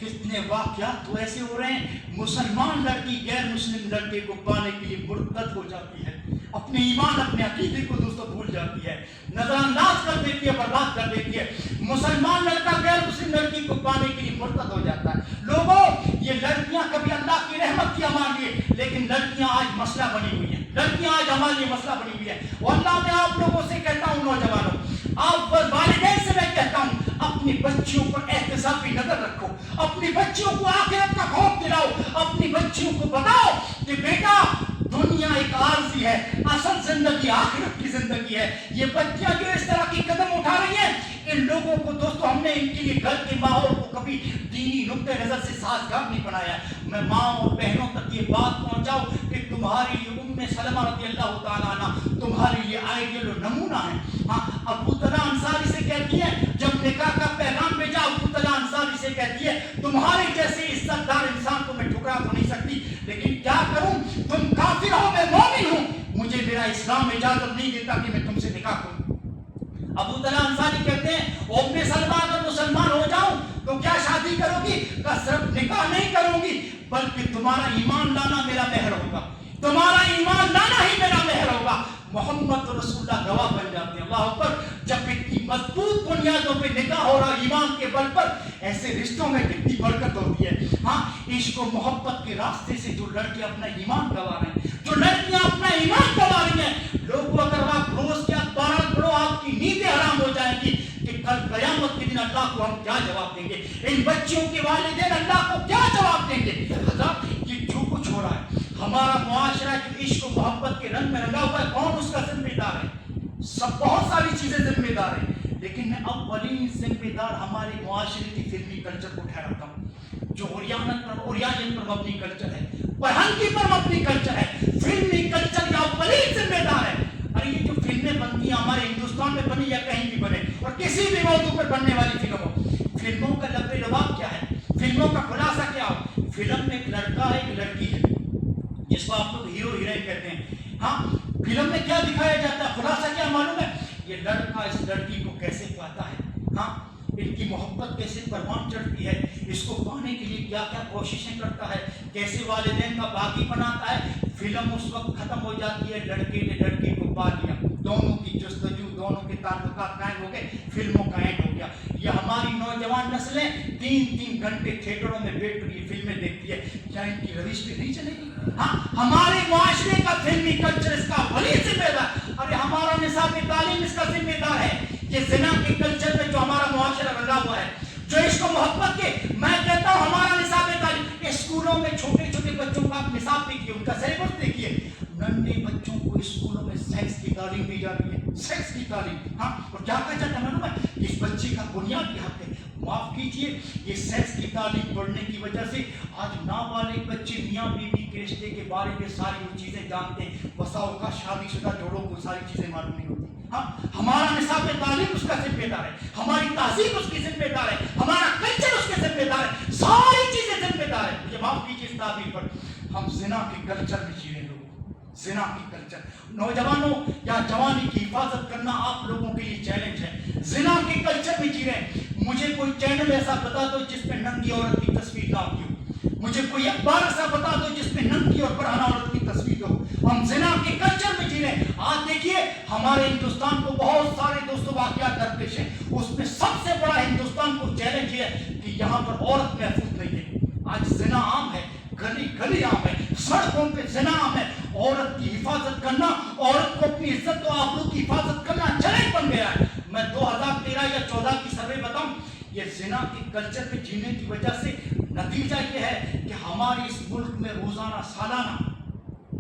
कितने वाक़यात तो ऐसे हो रहे हैं, मुसलमान लड़की गैर मुस्लिम लड़के को पाने के लिए मुर्तद हो जाती है, अपने ईमान अपने अकीदे को दोस्तों भूल जाती है, नजरअंदाज कर देती है, बर्बाद कर देती है। मुसलमान लड़का गैर मुस्लिम लड़की को पाने के लिए मुर्तद हो जाता है। लोगों, ये लड़कियां कभी अल्लाह की रहमत की हमारे लिए, लेकिन लड़कियां आज मसला बनी हुई हैं, लड़कियां आज हमारे लिए मसला बनी हुई है। और अल्लाह, मैं आप लोगों से कहता हूँ, नौजवानों, आप वालिदैन से मैं कहता हूँ, अपनी बच्चियों पर एहतिसाबी नजर रखो, अपनी बच्चियों को आखिरत का खौफ दिलाओ, अपनी बच्चियों को बताओ कि बेटा दुनिया एक आरज़ी है, असल जिंदगी आखिरत की जिंदगी है। ये बच्चियां जो इस तरह की कदम उठा रही हैं, इन लोगों को दोस्तों हमने इनके लिए घर के माहौल को कभी दीनी नुक्ते नजर से साजगार नहीं बनाया। मैं माँ और बहनों तक ये बात पहुंचाऊं कि तुम्हारी लिए उम्मे सलमा रज़ियल्लाहु ताला अन्हा तुम्हारे लिए आइडियल और नमूना है। हाँ, अबू तला अंसारी से कहती है, जब निकाह का पैगाम भेजा, अबू तला अंसारी से कहती है, तुम्हारे जैसे इज्जतदार इंसान को मैं ठुकरा तो नहीं सकती, लेकिन क्या करूं, तुम काफिर हो, मैं मोमिन हूं, मुझे मेरा इस्लाम इजाजत नहीं देता कि मैं तुमसे निकाह करूं। अबू तला अंसारी कहते हैं, उम्मे सलमा अगर मुसलमान हो जाऊं तो क्या शादी करोगी? का सिर्फ निकाह नहीं करूंगी, बल्कि तुम्हारा ईमान लाना मेरा मेहर होगा, तुम्हारा ईमान लाना ही मेरा मेहर होगा। मोहम्मद रसूलुल्लाह गवाह बन जाते हैं। अल्लाह अकबर, जब इतनी मजबूत बुनियादों पे निकाह हो रहा ईमान के बल पर, ऐसे रिश्तों में कितनी बरकत होती है। हाँ, इश्क और मोहब्बत के रास्ते से जो लड़के अपना ईमान गंवा रहे हैं, जो लड़कियां अपना ईमान गंवा रही हैं, लोगों, अगर आप रोज के अखबार पढ़ो, आपकी नींदें हराम हो जाएंगी कि कल कयामत के दिन अल्लाह को हम क्या जवाब देंगे, इन बच्चियों के वालिदैन अल्लाह को क्या जवाब देंगे। हज़रत, ये जो कुछ हो रहा है, हमारा मुआशरा जो इश्क और मोहब्बत के रंग में रंगा हुआ है, कौन उसका जिम्मेदार है? सब, बहुत सारी चीजें जिम्मेदार है, लेकिन मैं अव्वलीन जिम्मेदार हमारे मुआशरे की फिल्मी कल्चर को ठहराता हूँ, जो ओरियानियत पर मबनी कल्चर है, बरहंगी पर मबनी कल्चर है, फिल्मी कल्चर का अव्वलीन जिम्मेदार है। अरे ये जो फिल्में बनती हैं हमारे हिंदुस्तान में बनी या कहीं भी बने, और किसी भी मौजू पर बनने वाली फिल्मों का लब्बे लबाब क्या है, फिल्मों का खुलासा क्या हो? फिल्म में एक लड़का है, एक लड़की है, जिसको आप लोग हीरो हीरोइन कहते हैं। हाँ, फिल्म में क्या दिखाया जाता है, खुलासा क्या मालूम है? ये लड़का इस लड़की को कैसे पाता है, हाँ, इनकी मोहब्बत कैसे परवान चढ़ती है, इसको पाने के लिए क्या क्या कोशिशें करता है, कैसे वालिदैन का बागी बनाता है। फिल्म उस वक्त खत्म हो जाती है, लड़के ने लड़की को पा लिया, दोनों की जुस्तजू, दोनों के ताल्लुकात कायम हो गए, फिल्मों का एंड हो गया। ये हमारी नौजवान नस्लें 3-3 घंटे थिएटरों में बैठ कर ये फिल्में देखती है, क्या इनकी रविश पे नहीं चलेगी? हाँ, हमारे मुआशरे का फिल्मी कल्चर इसका वली जिम्मेदार। अरे हमारा निसाब तालीम इसका जिम्मेदार है। ये ज़िना के कल्चर में जो हमारा मुआशरा रंगा हुआ है, जो इसको मोहब्बत के, मैं कहता हूँ हमारा निसाब तालीम, स्कूलों में छोटे छोटे बच्चों का आप निसाब देखिए, उनका सिलेबस देखिए, नन्हे बच्चों को स्कूलों में सेक्स की तालीम दी जाती है, सेक्स की तालीम। हाँ, और क्या कहा जाता है मालूम है? इस बच्चे का बुनियादी हक है। माफ कीजिए, ये सेक्स की तालीम पढ़ने की वजह से आज नाबालिग बच्चे मियाँ बीवी के रिश्ते के बारे में सारी वो चीजें जानते हैं, बसाओ का शादीशुदा जोड़ों को सारी चीजें मालूम नहीं होती। हाँ, हमारा निसाब तालीम उसका जिम्मेदार है, हमारी तहजीब उसकी जिम्मेदार है, हमारा कल्चर उसके जिम्मेदार है, सारी चीजें जिम्मेदार है। मुझे माफ कीजिए इस ताबीर पर, हम जिना के कल्चर में जी रहे लोग, जिना की कल्चर। नौजवानों या जवानी की हिफाजत करना आप लोगों के लिए चैलेंज है। जिना के कल्चर में जी रहे हैं। मुझे कोई चैनल ऐसा बता दो जिसमें नंगी औरत की तस्वीर ना हो, मुझे कोई अखबार ऐसा बता दो जिसमें नंगी और बरहना औरत की तस्वीर हो। हम जिना के कल्चर में जी रहे हैं। आज देखिए, हमारे हिंदुस्तान को बहुत सारे दोस्तों वाक़यात दरपेश हैं, उसमें सबसे बड़ा हिंदुस्तान को चैलेंज है कि यहाँ पर औरत महफूज नहीं है। आज जिना आम है, गली गली आम है, सड़कों पे जिना आम है। औरत की हिफाजत करना, औरत को अपनी इज्जत और आबरू की हिफाजत करना चैलेंज बन गया है। मैं 2013 या 14 की सर्वे बताऊं, ये जिना के कल्चर पे जीने की वजह से नतीजा ये है कि हमारे इस मुल्क में रोजाना सालाना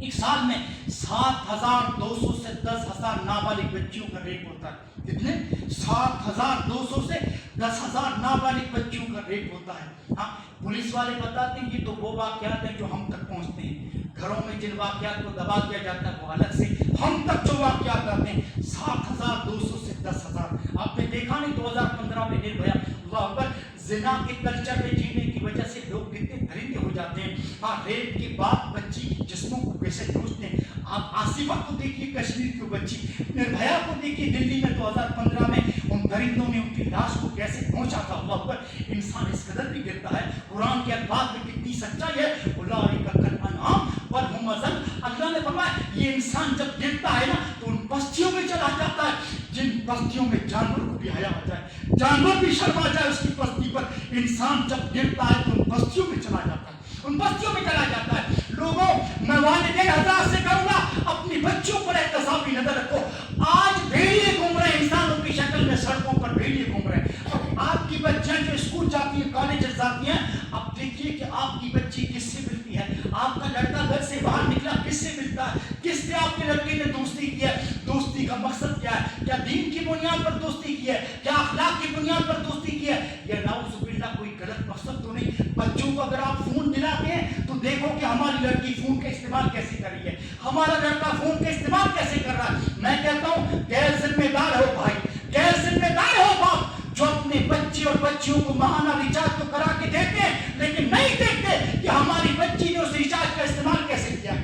एक साल में 7,200 से 10,000 नाबालिग बच्चियों का रेप होता है। कितने? 7,200 से 10,000 नाबालिग बच्चियों का रेप होता है। हाँ, पुलिस वाले बताते हैं ये तो वो वाकयात हैं जो हम तक पहुंचते हैं। घरों में जिन वाकयात को दबा दिया जाता है वो अलग से, हम तक जो वाकयात आते हैं 7,200 से 10,000। आपने देखा नहीं 2015 में निर्भया, अल्लाह अकबर, जिना के कल्चर में जीने की वजह से लोग कितने दरिंदे हो जाते हैं। हाँ, रेप के बाद बच्ची की जिस्मों को कैसे नोचते हैं। आप आसिफा को देखिए, कश्मीर की बच्ची, निर्भया को देखिए, दिल्ली में 2015 में उन दरिंदों ने उनकी लाश को कैसे नोचा था। अल्लाह अकबर, इंसान इस कदर भी गिरता है। कुरान के अल्फाज में कितनी सच्चाई है। उलाइका कल अनआम बल हुम अज़ल। अल्लाह ने फरमाया ये इंसान जब गिरता है ना तो उन बस्तियों में चला जाता है जिन बस्तियों में जानवर को भी हया आ जाए, जानवर भी शर्मा जाए उसकी बस्ती पर। इंसान जब गिरता है तो उन बस्तियों में चला जाता है, उन बस्तियों में चला जाता है। लोगों, मैं वालिदैन हज़रात से कहूंगा अपनी बच्चों पर एहतसाबी नजर रखो। आज भेड़िए घूम रहे हैं इंसानों की शक्ल में, सड़कों पर भेड़िए घूम रहे हैं। अब आपकी बच्चियां जो स्कूल जाती हैं, कॉलेज जाती हैं, अब देखिए कि आपकी बच्ची किससे मिलती है। आपका लड़का घर से बाहर निकला किससे मिलता है, किससे आपके लड़के ने दोस्ती की है। दोस्ती का मकसद क्या है? क्या दीन की बुनियाद पर दोस्ती की है? क्या अखलाक की बुनियाद पर दोस्ती की है? या नाउज़ुबिल्लाह कोई गलत मकसद तो नहीं। बच्चों को अगर आप फोन दिलाते हैं तो देखो कि हमारी लड़की फोन का इस्तेमाल कैसे कर रही है, हमारा लड़का फोन का इस्तेमाल कैसे कर रहा है। मैं कहता हूँ गैर जिम्मेदार हो भाई, गैर जिम्मेदार हो बाप, जो अपने बच्चे और बच्चियों को माहाना रिचार्ज तो करा के देते हैं लेकिन नहीं देखते कि हमारी बच्ची ने उस रिचार्ज का इस्तेमाल कैसे किया,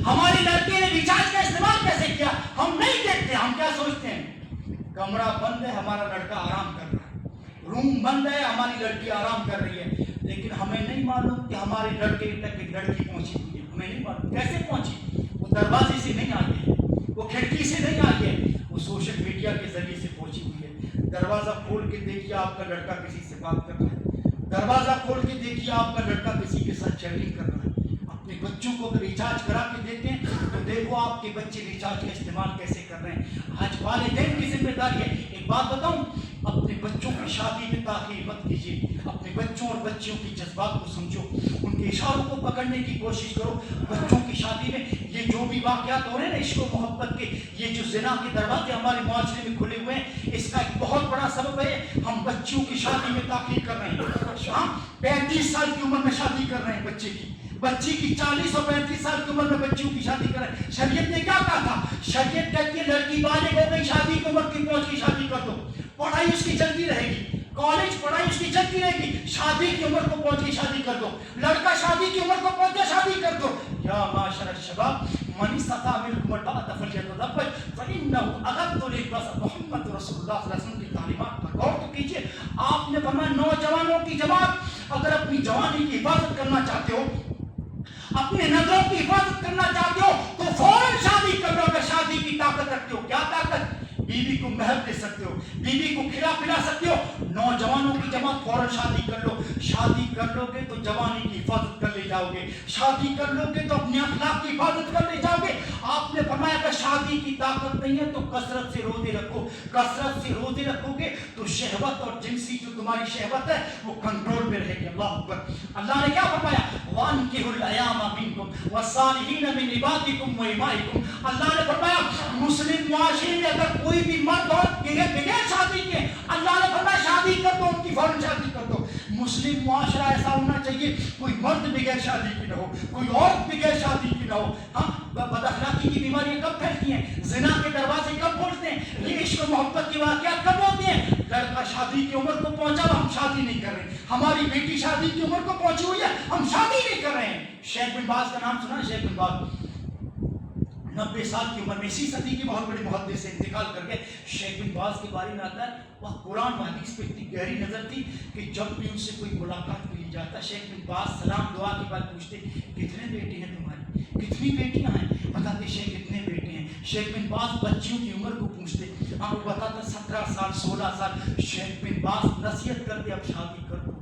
हमारी लड़की ने रिचार्ज का इस्तेमाल कैसे किया। हम नहीं देखते। हम क्या सोचते हैं कमरा बंद है, हमारा लड़का आराम कर रहा है, रूम बंद है, हमारी लड़की आराम कर रही है। लेकिन हमें नहीं मालूम कि हमारे लड़के तक एक लड़की पहुंची हुई है। हमें नहीं मालूम कैसे पहुंची। वो दरवाजे से नहीं आई है, वो खिड़की से नहीं आई है, वो सोशल मीडिया के जरिए से पहुंची हुई है। दरवाजा खोल के देखिए आपका लड़का किसी से बात कर रहा है, दरवाजा खोल के देखिए आपका लड़का किसी के साथ चैटिंग कर रहा है। अपने बच्चों को अगर रिचार्ज करा के देते हैं तो देखो आपके बच्चे रिचार्ज का इस्तेमाल कैसे कर रहे हैं। आज वालिदैन की जिम्मेदारी है। एक बात बताऊं, अपने बच्चों की शादी में ताख़ीर मत कीजिए। अपने बच्चों और बच्चियों की जज्बात को समझो, उनके इशारों को पकड़ने की कोशिश करो। बच्चों की शादी में ये जो भी वाक़यात हो रहे हैं ना, इश्क और मोहब्बत के, ये जो ज़िना के दरवाजे हमारे मुआशरे में खुले हुए हैं, इसका एक बहुत बड़ा सबब है हम बच्चियों की शादी में ताख़ीर कर रहे हैं। हम 35 साल की उम्र में शादी कर रहे हैं बच्चे की, बच्ची की 40 और 35 साल की उम्र में बच्चियों की शादी कर रहे हैं। शरीयत ने क्या कहा था? शरीयत कहती है लड़की बालिग हो गई, शादी की उम्र की पहुंच की शादी कर दो, पढ़ाई उसकी चलती रहेगी, कॉलेज पढ़ाई उसकी चलती रहेगी, शादी की उम्र को पहुंच की शादी कर दो। लड़का शादी की उम्र को पहुंच के शादी कर दो। या माशर शबाब मन इस्तता मिनकुम अल-बाअता फल्यतज़व्वज फइन्नहु अग़द्दु लिल-बसर। मोहम्मद रसूलुल्लाह सल्लल्लाहु अलैहि वसल्लम की तालीमात पर गौर तो कीजिए। आपने फरमाया नौजवानों की जमात, अगर अपनी जवानी की हिफाजत करना चाहते हो, अपने नजरों की हिफाजत करना चाहते हो तो फौरन शादी कर लो। अगर शादी की ताकत रखते हो, क्या ताकत? बीवी को महल दे सकते हो, बीवी को खिला पिला सकते हो। नौजवानों की जमात फौरन शादी कर लो। शादी कर लोगे तो जवानी की हिफाजत कर ले जाओगे, शादी कर लोगे तो अपने अखलाक की हिफाजत कर ले जाओगे। आपने फरमाया कि शादी की ताकत नहीं है तो कसरत से रोजे रखो, कसरत से रोजे रखोगे तो शहवत और जिनसी जो तुम्हारी शहवत है वो कंट्रोल में रहेगी। अल्लाह अकबर। अल्लाह ने क्या फरमाया? वानकिहुल अयामा मिनकुम वस्सालिहीन मिन इबादिकुम व इमाइकुम। अल्लाह ने फरमाया मुस्लिम मुआशरे में अगर कोई भी मर्द और बगैर शादी के, अल्लाह ने फरमाया शादी कर दो, उनकी फौरन शादी कर दो। मुस्लिम मुआशरा ऐसा होना चाहिए कोई मर्द बगैर शादी की ना हो, कोई औरत बगैर शादी की ना हो। हाँ, बदअखलाकी की बीमारियां कब फैलती हैं, जिना के दरवाजे कब खोलते हैं, ये इश्क मोहब्बत की वाक़यात कब होती हैं? लड़का शादी की उम्र को पहुंचा, हम शादी नहीं कर रहे। हमारी बेटी शादी की उम्र को पहुंची हुई है, हम शादी नहीं कर रहे हैं। शेख बिन बाज का नाम सुना? शेख बिन बाज 90 साल की उम्र में इसी सदी की बहुत बड़ी मुहद्दिस से इंतकाल कर गए। शेख बिन बाज के बारे में आता है वह कुरान व हदीस पे इतनी गहरी नजर थी कि जब भी उनसे कोई मुलाकात के लिए जाता, शेख बिन बाज सलाम दुआ के बाद पूछते कितने बेटे हैं तुम्हारे, कितनी बेटियां हैं? बताते शेख कितने बेटे हैं। शेख बिन बाज बच्चियों की उम्र को पूछते, हाँ वो बताते 17 साल 16 साल। शेख बिन बाज नसीहत करते अब शादी कर दो,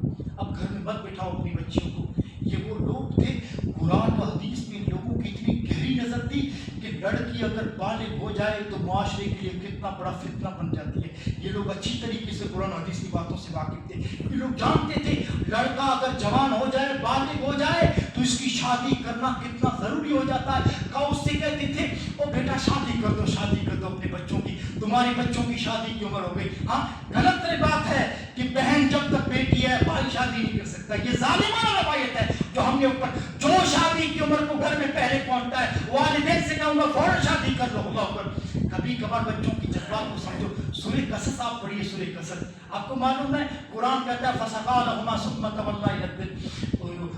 अब घर में मत बिठाओ अपनी बच्चियों को। ये वो लोग थे, कुरान व हदीस में लोगों की इतनी गहरी नजर थी कि लड़की अगर बालिग हो जाए तो मुआशरे के लिए कितना बड़ा फितना बन जाती है। ये लोग अच्छी तरीके से कुरान और हदीस की बातों से वाकिफ थे। ये लोग जानते थे लड़का अगर जवान हो जाए, बालिग हो जाए तो इसकी शादी करना कितना जरूरी हो जाता है। उससे कहते थे ओ बेटा शादी कर दो, शादी कर दो अपने बच्चों की, तुम्हारे बच्चों की शादी की उम्र हो गई। हाँ, गलत बात है कि बहन जब तक बेटी है भाई शादी नहीं कर सकता। ये जालिमाना रवायत है जो हमने ऊपर, जो शादी की उम्र को घर में पहले पहुंचता है वालिदैन से कहूंगा फौरन शादी कर लो। अल्लाह अकबर। कभी कभार बच्चों की जज्बात को समझो। सूरह कसस आप पढ़िए, सूरह कसस। आपको मालूम है कुरान कहता है फसकालहुमा सुम्मा तवल्ला इलद्दिल।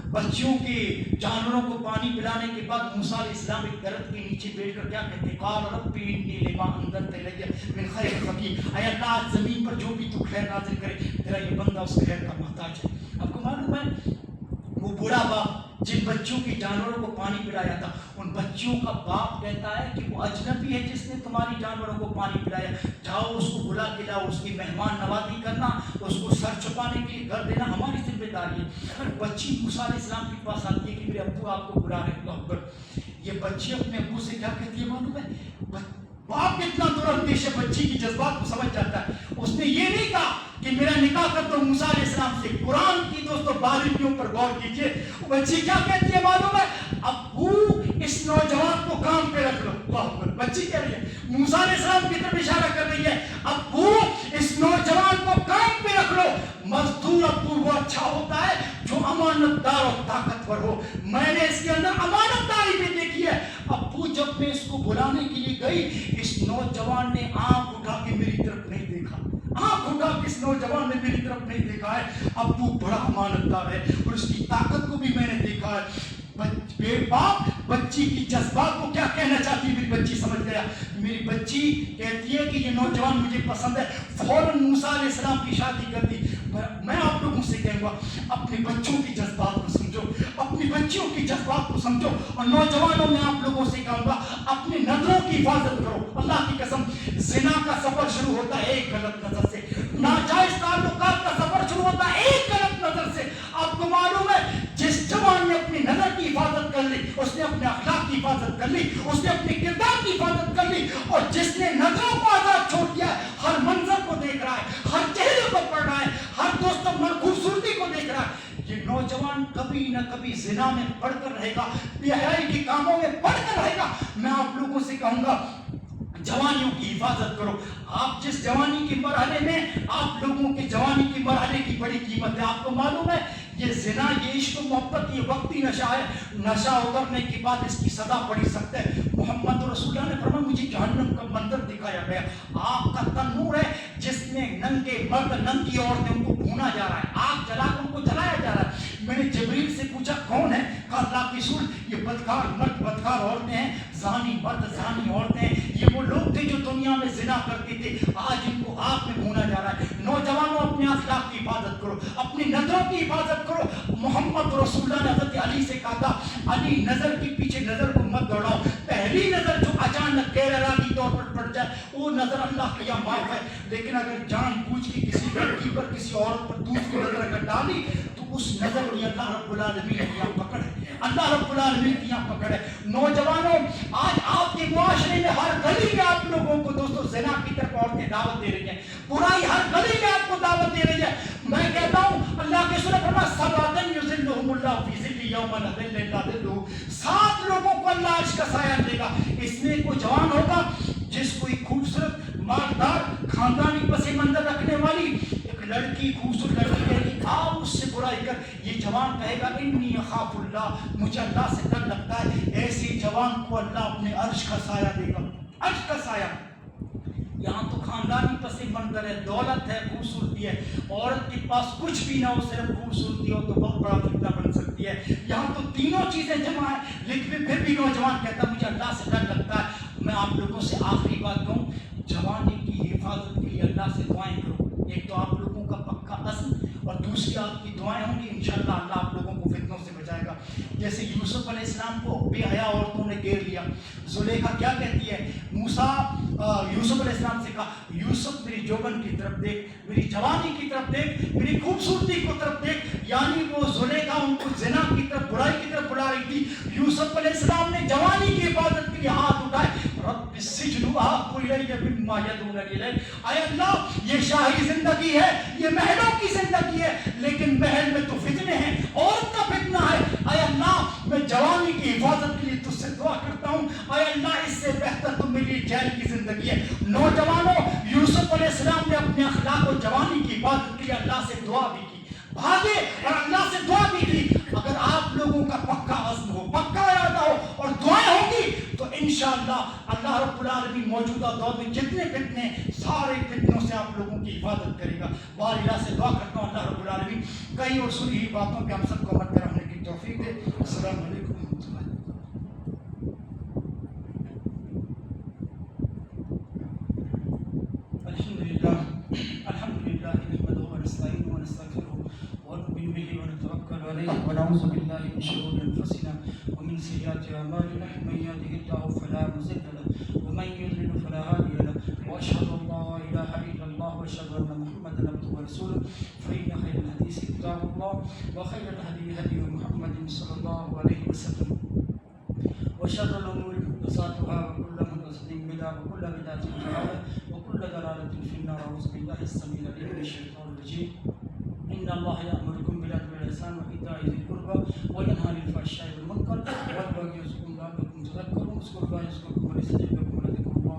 बच्चियों के जानवरों को पानी पिलाने के बाद मूसा अलैहिस्सलाम एक दरख्त के नीचे बैठकर क्या कहते हैं, क़ाल रब्बी इन्नी लिमा अंज़लता इलैया मिन खैरिन फ़क़ीर। ऐ अल्लाह ज़मीन पर जो भी तू खैर नाज़िल करे तेरा ये बंदा उस खैर का मोहताज है। आपको मालूम है वो बूढ़ा बाप जिन बच्चियों के जानवरों को पानी पिलाया था, उन बच्चियों का बाप कहता है कि वो अजनबी है जिसने तुम्हारी जानवरों को पानी पिलाया, जाओ उसको बुला के लाओ, उसकी मेहमान नवाजी करना, उसको सर छुपाने के लिए घर देना हमारी जिम्मेदारी है। बच्ची मूसा अलैहिस्सलाम के पास आती है कि मेरे अब्बू आपको बुला रहे हैं। ये बच्ची अपने अब्बू से क्या कहती है मालूम है? बाप कितना दुरंदेश है, बच्ची की जज्बात को समझ जाता है। उसने ये नहीं कहा कि मेरा निकाह कर दो मूसा अलैहिस्सलाम से। कुरान की दोस्तों बारीकियों पर गौर कीजिए। बच्ची क्या कहती है मालूम है? अब्बू इस नौजवान को काम पे रख लो। बच्ची कह रही है, मूसा अलैहिस्सलाम की तरफ इशारा कर रही है, अब्बू इस नौजवान को काम पे रख लो। मजदूर अब्बू वो अच्छा होता है जो अमानतदार और ताकतवर हो। मैंने इसके अंदर अमानतदारी भी देखी है। अब्बू जब मैं इसको बुलाने के लिए गई, इस नौजवान ने आंख उठा के मेरी तरफ नहीं देखा, आंख उठा के इस नौजवान ने मेरी तरफ नहीं देखा है। अब्बू बड़ा अमानतदार है और उसकी ताकत को भी मैंने देखा है। बाप बच्ची की जज्बात को क्या कहना चाहती है मेरी बच्ची समझ गया। मेरी बच्ची कहती है कि ये नौजवान मुझे पसंद है, फौरन मूसा अलैहिस्सलाम की शादी कर दी। मैं आप लोगों से कहूँगा अपने बच्चों की जज्बात को समझो, अपनी बच्चियों की जज्बात को समझो। और नौजवानों में आप लोगों से कहूँगा अपनी नजरों की हिफाजत करो। अल्लाह की कसम जिना का सफर शुरू होता है एक गलत नजर से, नाजायज ताल्लुकात का सफर शुरू होता है एक गलत नजर से। आपको मालूम है जिस जवान ने अपनी नजर की हिफाजत कर ली, उसने अपने अखलाक की हिफाजत कर ली, उसने अपने किरदार की हिफाजत कर ली। और जिसने नजरों को आजाद छोड़ दिया, हर मंजर को देख रहा है, हर चेहरे को पढ़ रहा है, हर दोस्तों मन खूबसूरती को देख रहा है, ये नौजवान कभी न कभी जिना में पढ़कर रहेगा, बेहयाई के कामों में पढ़कर रहेगा। मैं आप लोगों से कहूंगा जवानियों की हिफाजत करो। आप जिस जवानी के मरहले में, आप लोगों के जवानी के मरहले की बड़ी कीमत है। आपको मालूम है ये जिना, ये इश्क मोहब्बत, ये वक्ती नशा है। नशा उतरने के बाद इसकी सजा बड़ी सख्त है। मोहम्मद रसूलुल्लाह ने फरमाया मुझे जहन्नम का मंजर दिखाया गया, आग का तन्नूर है जिसमें नंगे मर्द नंगी औरतें उनको भूना जा रहा है, आग जलाकर उनको जलाया जा रहा है। मैंने जिब्रील से पूछा कौन है? कहा अल्लाह के रसूल ये बदकार मर्द बदकार औरतें हैं, जानी मर्द जानी औरतें हैं। ये वो लोग थे जो दुनिया में जिना करते थे, आज इनको आग में भूना जा रहा है। नौजवानों अपने अखलाक की हिफाजत करो, अपनी नजरों की हिफाजत करो। मोहम्मद रसूलुल्लाह ने हज़रत अली से कहा था, अली नजर के पीछे नजर को मत दौड़ाओ। पहली नजर जो अचानक गैर इरादी तौर पर पड़ जाए वो नजर अल्लाह के यहाँ माफ है, लेकिन अगर जानबूझ के किसी लड़की पर किसी औरत पर दूसरी नजर अगर डाली तो उस नजर में अल्लाह रब्बुल आलमीन की यहाँ पकड़ है, अल्लाह रब्बुल आलमीन की यहाँ पकड़ है। नौजवानों आज आपके मुआशरे में हर गली में आप लोगों को दोस्तों ज़िना की तरफ औरतें दावत दे रही हैं, बुराई हर गली में आपको दावत दे रही है। मैं कहता हूँ अल्लाह के सूरत फरमाया सबातन युज़िल्लुहुमुल्लाहु फी ज़िल्लिही यौमा ला ज़िल्ला इल्ला ज़िल्लुहु। 7 लोगों को अल्लाह अर्श का साया देगा। इसमें कोई जवान होगा जिसको एक खूबसूरत मालदार खानदानी पसे मंजर रखने वाली एक लड़की, खूबसूरत लड़की कहेगी आओ उससे बुराई कर, ये जवान कहेगा इन्नी अखाफुल्लाह, मुझे अल्लाह से डर लगता है। ऐसे जवान को अल्लाह अपने अर्श का साया देगा, अर्श का साया। यहाँ तो खानदानी पसे मंजर है, दौलत है, खूबसूरती है। औरत के पास कुछ भी ना हो, सिर्फ खूबसूरती हो तो बहुत बड़ा फितना बन सकती है। यहाँ तो तीनों चीजें जमा है, लेकिन फिर भी नौजवान कहता मुझे अल्लाह से डर लगता है। मैं आप लोगों से आखिरी बात कहूँ, जवानी की हिफाजत के लिए अल्लाह से दुआएं करो। एक तो आप लोगों का पक्का अज़्म और दूसरी आपकी दुआएं होंगी, इंशाअल्लाह अल्लाह आप लोगों को फितनों से बचाएगा। जैसे यूसुफ अलैहिस्सलाम को बेहया औरतों ने घेर लिया, जुलेखा क्या कहती है, मूसा यूसुफ अलैहिस्सलाम से कहा यूसुफ मेरी जोबन की तरफ देख, मेरी जवानी की तरफ देख, मेरी खूबसूरती की तरफ देख। यानी वो जुलेखा उनको जिना की तरफ, बुराई की तरफ बुला रही थी। यूसुफ अलैहिस्सलाम ने जवानी की हिफाजत के लिए हाथ उठाए, रब्बि सिज्नु अहब्बु इलैया मिम्मा यदूननी इलैहि। आय अल्लाह ये शाही जिंदगी है, ये महलों की जिंदगी है, लेकिन महल में तो फितने हैं, औरत का फितना है। आय अल्लाह मैं जवानी की हिफाजत के लिए तुझसे दुआ करता हूँ, आय अल्लाह इससे बेहतर तो मेरी जेल की जिंदगी है। नौजवानों یوسف علیہ السلام نے اپنے اخلاق و جوانی کی عبادت کی, اللہ سے دعا بھی کی, بھاگے اور اللہ سے دعا بھی کی. اگر آپ لوگوں کا پکا عزم ہو, پکا ارادہ ہو اور دعائیں ہوگی تو انشاءاللہ اللہ رب العالمین موجودہ دور میں جتنے فتنے, سارے فتنوں سے آپ لوگوں کی حفاظت کرے گا. بار الہ سے دعا کرتا ہوں اللہ رب العالمین کئی اور سنی ہوئی باتوں پہ ہم سب کو عمل کرنے کی توفیق دے. السلام علیکم ورحمۃ اللہ. الحمدللہ نحمده ونستعینه ونستغفره ونؤمن به ونتوکل علیہ ونعوذ باللہ من شرور انفسنا ومن سیئات اعمالنا من یهده الله فلا مضل له ومن یضلل فلا هادی له واشهد ان لا اله الا الله واشهد ان محمدا عبده ورسوله فإن خير الحديث كتاب الله وخير الهدي هدي محمد صلى الله عليه وسلم وشر الأمور محدثاتها وكل محدثة بدعة وكل بدعة ضلالة وكل ضلالة في النار. أعوذ بالله السميع العليم من الشيطان الرجيم. إن الله يأمركم بالعدل والإحسان وإيتاء ذي القربى وينهى عن الفحشاء والمنكر والبغي يعظكم لعلكم تذكرون. اذكروا الله يذكركم ويستجب لكم ولذكر الله